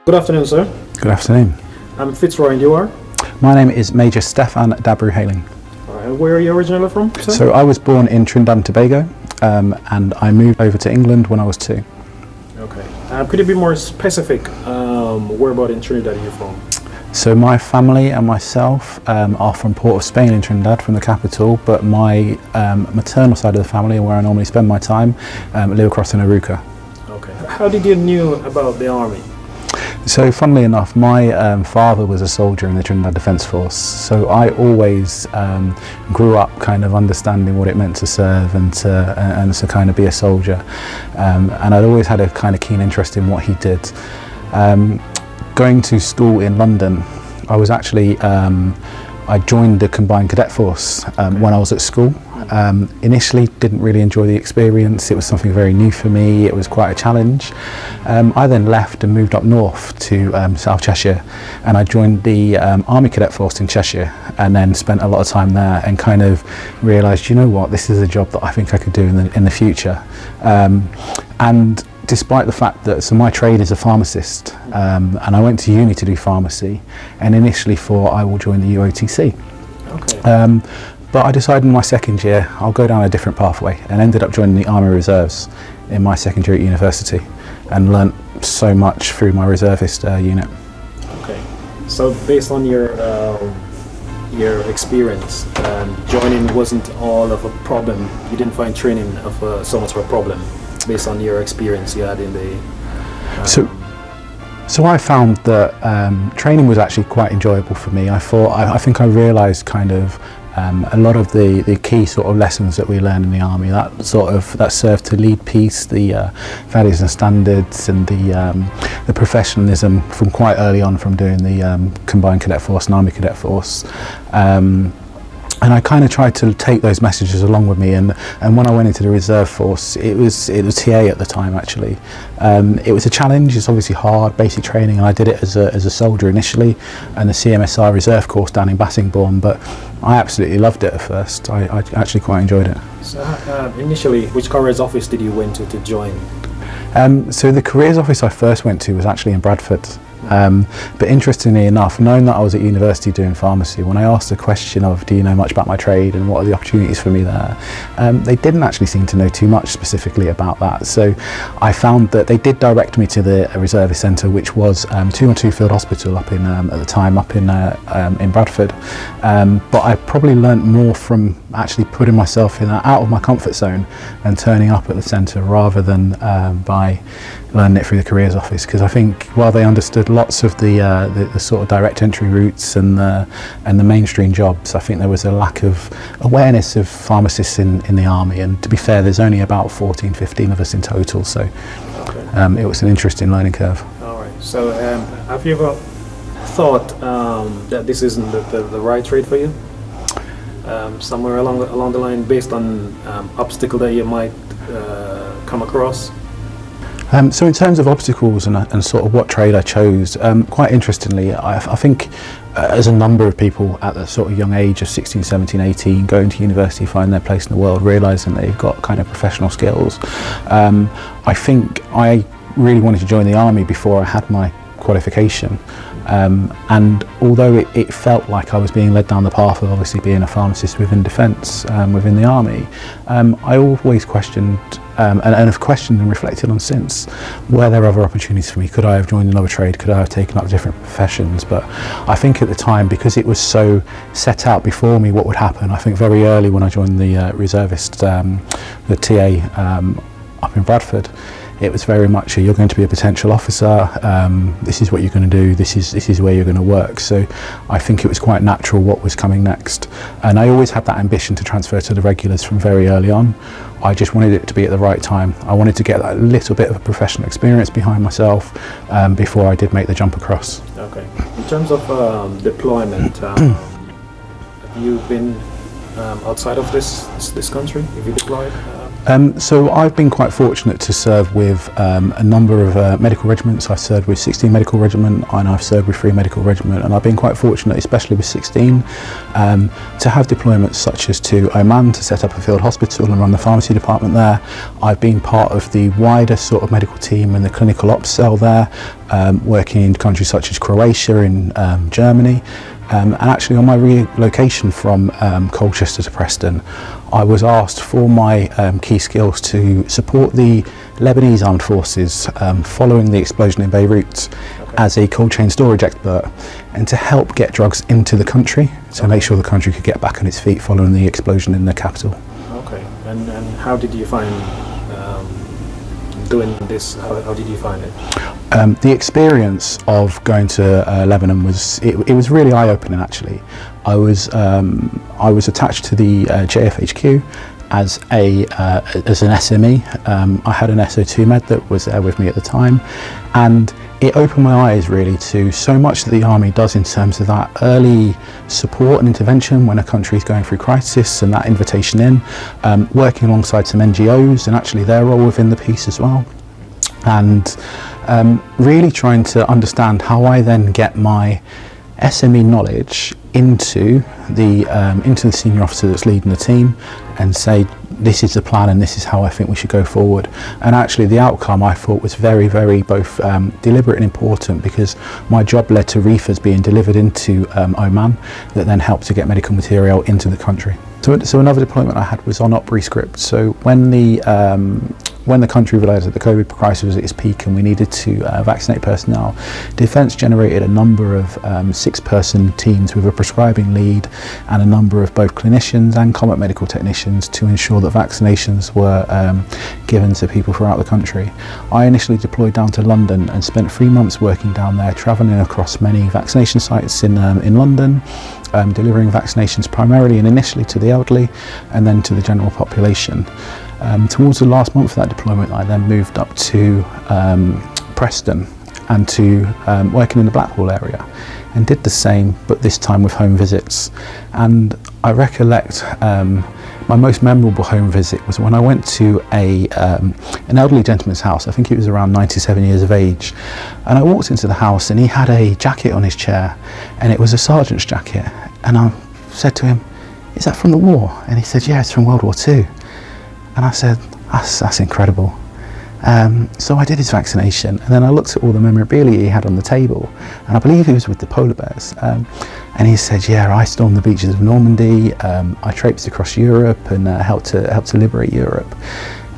Good afternoon, sir. Good afternoon. I'm Fitzroy, and you are? My name is Major Stephan Dabru-Haling. Alright, where are you originally from, sir? So I was born in Trinidad and Tobago, and I moved over to England when I was 2. Okay. Could you be more specific? Where about in Trinidad are you from? So my family and myself are from Port of Spain in Trinidad, from the capital, but my maternal side of the family, where I normally spend my time, live across in Aruca. Okay. How did you knew about the army? So funnily enough, my father was a soldier in the Trinidad Defence Force, so I always grew up kind of understanding what it meant to serve and to kind of be a soldier, and I'd always had a kind of keen interest in what he did. Going to school in London, I was actually I joined the Combined Cadet Force when I was at school. Initially didn't really enjoy the experience. It was something very new for me. It was quite a challenge. I then left and moved up north to South Cheshire, and I joined the Army Cadet Force in Cheshire, and then spent a lot of time there and kind of realised, you know what, this is a job that I think I could do in the future. And despite the fact that, so my trade is a pharmacist, and I went to uni to do pharmacy, and initially thought I will join the UOTC. Okay. But I decided in my second year I'll go down a different pathway, and ended up joining the Army Reserves in my second year at university, and learnt so much through my reservist unit. Okay. So based on your experience, joining wasn't all of a problem. You didn't find training of so much of a problem, based on your experience you had in the... So I found that training was actually quite enjoyable for me. I think I realised kind of a lot of the key sort of lessons that we learn in the army that serve to lead peace, the values and standards, and the professionalism from quite early on from doing the Combined Cadet Force and Army Cadet Force. And I kind of tried to take those messages along with me, and when I went into the reserve force, it was TA at the time actually. It was a challenge. It's obviously hard, basic training, and I did it as a soldier initially, and the CMSI reserve course down in Bassingbourn. But I absolutely loved it at first. I actually quite enjoyed it. So initially, which careers office did you went to join? So the careers office I first went to was actually in Bradford. But interestingly enough, knowing that I was at university doing pharmacy, when I asked the question of, do you know much about my trade and what are the opportunities for me there, they didn't actually seem to know too much specifically about that. So I found that they did direct me to the reservist centre, which was 212 Field Hospital up in at the time up in Bradford. But I probably learnt more from actually putting myself out of my comfort zone and turning up at the centre, rather than by learning it through the careers office, because I think while they understood lots of the sort of direct entry routes and the mainstream jobs, I think there was a lack of awareness of pharmacists in the army, and to be fair, there's only about 14-15 of us in total, so okay. It was an interesting learning curve. Alright, so have you ever thought that this isn't the right trade for you? Somewhere along the line, based on obstacle that you might come across? So in terms of obstacles and sort of what trade I chose, quite interestingly, I think as a number of people at the sort of young age of 16, 17, 18, going to university, find their place in the world, realising they've got kind of professional skills. I think I really wanted to join the army before I had my qualification. And although it felt like I was being led down the path of obviously being a pharmacist within defence, within the army, I always questioned and have questioned and reflected on since, were there other opportunities for me? Could I have joined another trade? Could I have taken up different professions? But I think at the time, because it was so set out before me what would happen, I think very early when I joined the reservist, the TA up in Bradford, it was very much you're going to be a potential officer, this is what you're going to do, this is where you're going to work. So I think it was quite natural what was coming next, and I always had that ambition to transfer to the regulars from very early on. I just wanted it to be at the right time. I wanted to get that little bit of a professional experience behind myself before I did make the jump across. Okay. In terms of deployment, have you been outside of this country? Have you deployed? So I've been quite fortunate to serve with a number of medical regiments. I've served with 16 Medical Regiment and I've served with 3 Medical Regiment, and I've been quite fortunate, especially with 16, to have deployments such as to Oman to set up a field hospital and run the pharmacy department there. I've been part of the wider sort of medical team and the clinical ops cell there, working in countries such as Croatia, in Germany. And actually on my relocation from Colchester to Preston, I was asked for my key skills to support the Lebanese armed forces following the explosion in Beirut as a cold chain storage expert, and to help get drugs into the country to make sure the country could get back on its feet following the explosion in the capital. Okay, and how did you find doing this? How did you find it? The experience of going to Lebanon was it was really eye-opening. Actually, I was attached to the JFHQ as an SME. I had an SO2 med that was there with me at the time, and it opened my eyes really to so much that the Army does in terms of that early support and intervention when a country is going through crisis, and that invitation in, working alongside some NGOs and actually their role within the piece as well, and really trying to understand how I then get my SME knowledge into the senior officer that's leading the team and say, this is the plan and this is how I think we should go forward. And actually the outcome I thought was very, very both deliberate and important, because my job led to reefers being delivered into Oman that then helped to get medical material into the country. So another deployment I had was on OPRI script. So when the country realised that the COVID crisis was at its peak and we needed to vaccinate personnel, Defence generated a number of 6-person teams with a prescribing lead and a number of both clinicians and combat medical technicians to ensure that vaccinations were given to people throughout the country. I initially deployed down to London and spent 3 months working down there, travelling across many vaccination sites in London, delivering vaccinations primarily and initially to the elderly and then to the general population. Towards the last month of that deployment, I then moved up to Preston and to working in the Blackwall area, and did the same, but this time with home visits. And I recollect my most memorable home visit was when I went to an elderly gentleman's house. I think he was around 97 years of age, and I walked into the house and he had a jacket on his chair, and it was a sergeant's jacket, and I said to him, "Is that from the war?" And he said, "Yeah, it's from World War II." And I said, that's incredible. So I did his vaccination, and then I looked at all the memorabilia he had on the table, and I believe he was with the polar bears. And he said, "Yeah, I stormed the beaches of Normandy. I traipsed across Europe and helped to liberate Europe."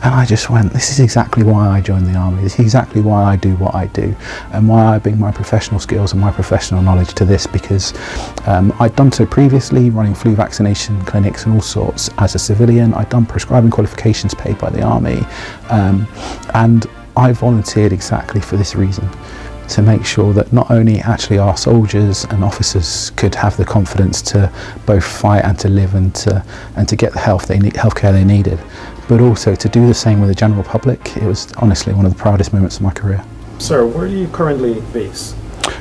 And I just went, this is exactly why I joined the Army. This is exactly why I do what I do, and why I bring my professional skills and my professional knowledge to this, because I'd done so previously, running flu vaccination clinics and all sorts as a civilian. I'd done prescribing qualifications paid by the Army, and I volunteered exactly for this reason, to make sure that not only actually our soldiers and officers could have the confidence to both fight and to live and to get the healthcare they needed, but also to do the same with the general public. It was honestly one of the proudest moments of my career. Sir, where do you currently base?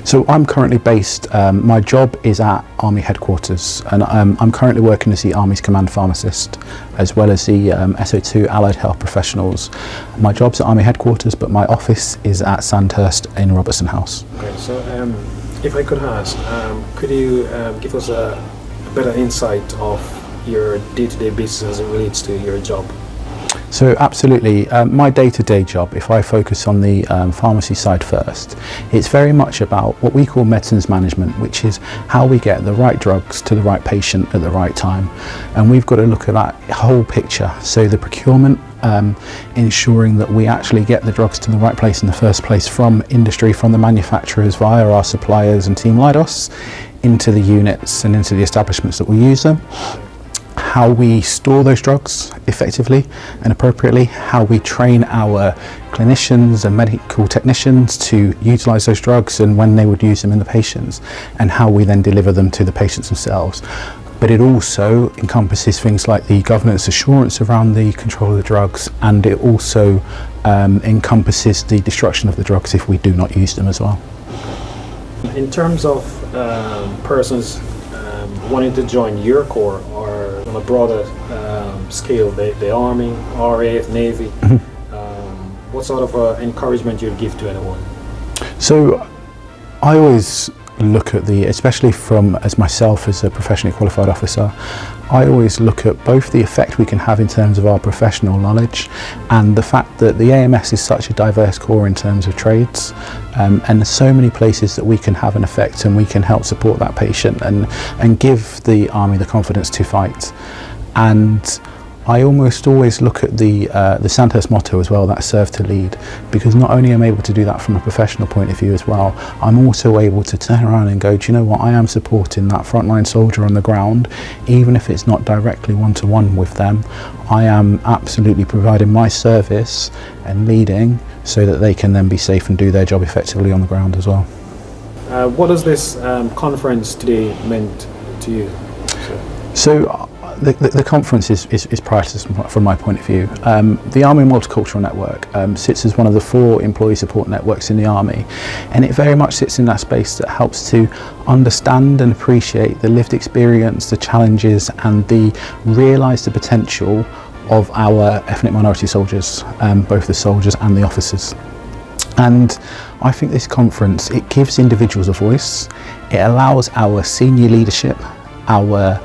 So I'm currently based, my job is at Army headquarters, and I'm currently working as the Army's command pharmacist, as well as the SO2 allied health professionals. My job's at Army headquarters, but my office is at Sandhurst in Robertson House. Okay, so if I could ask, could you give us a better insight of your day-to-day business as it relates to your job? So absolutely, my day-to-day job, if I focus on the pharmacy side first, it's very much about what we call medicines management, which is how we get the right drugs to the right patient at the right time. And we've got to look at that whole picture. So the procurement, ensuring that we actually get the drugs to the right place in the first place, from industry, from the manufacturers via our suppliers and Team Leidos, into the units and into the establishments that we use them. How we store those drugs effectively and appropriately, how we train our clinicians and medical technicians to utilise those drugs and when they would use them in the patients, and how we then deliver them to the patients themselves. But it also encompasses things like the governance assurance around the control of the drugs, and it also encompasses the destruction of the drugs if we do not use them as well. In terms of persons wanting to join your corps or on a broader scale, the Army, RAF, Navy, what sort of encouragement you'd give to anyone? So I always look at especially as myself as a professionally qualified officer, I always look at both the effect we can have in terms of our professional knowledge and the fact that the AMS is such a diverse corps in terms of trades, and there's so many places that we can have an effect and we can help support that patient and give the Army the confidence to fight. And I almost always look at the Sandhurst motto as well, that serve to lead, because not only am I able to do that from a professional point of view as well, I'm also able to turn around and go, do you know what, I am supporting that frontline soldier on the ground, even if it's not directly one-to-one with them. I am absolutely providing my service and leading so that they can then be safe and do their job effectively on the ground as well. What does this conference today meant to you? So the conference is priceless from my point of view. The Army Multicultural Network sits as one of the 4 employee support networks in the Army, and it very much sits in that space that helps to understand and appreciate the lived experience, the challenges, and realise the potential of our ethnic minority soldiers, both the soldiers and the officers. And I think this conference, it gives individuals a voice, it allows our senior leadership, our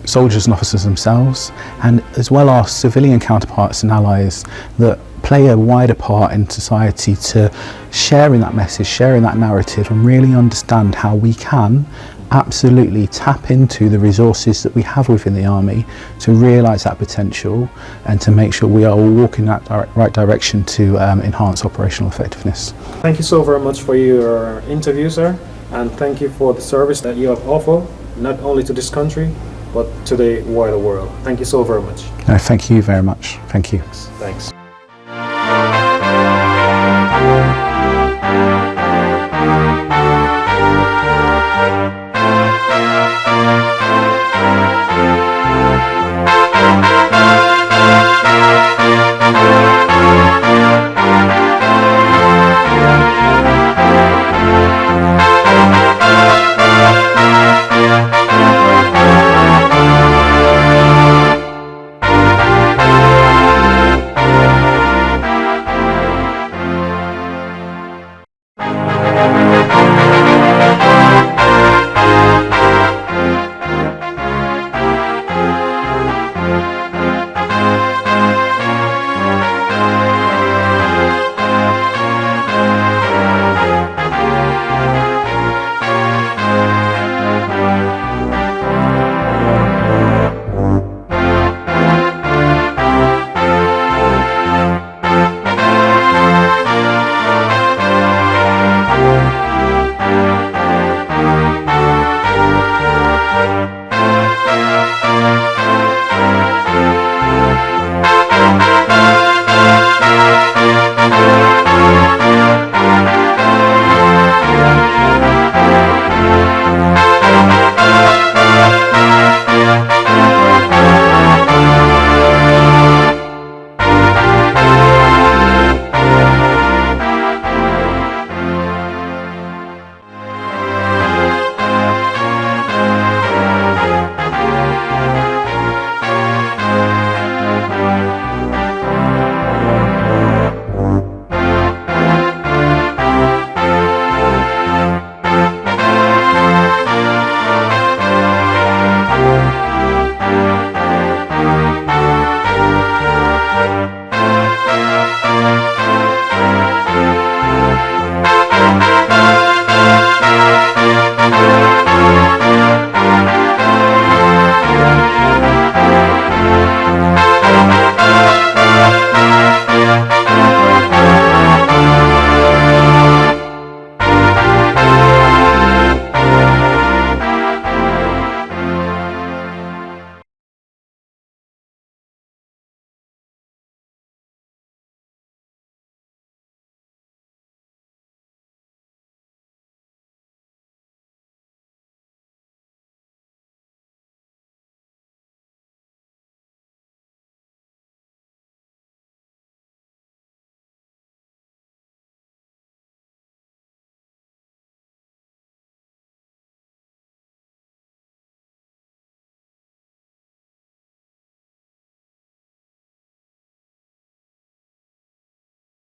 soldiers and officers themselves, and as well our civilian counterparts and allies that play a wider part in society, to sharing that message, sharing that narrative, and really understand how we can absolutely tap into the resources that we have within the Army to realise that potential and to make sure we are all walking that right direction to enhance operational effectiveness. Thank you so very much for your interview, sir, and thank you for the service that you have offered, not only to this country, but to the wider world. Thank you so very much. No, thank you very much. Thank you. Thanks.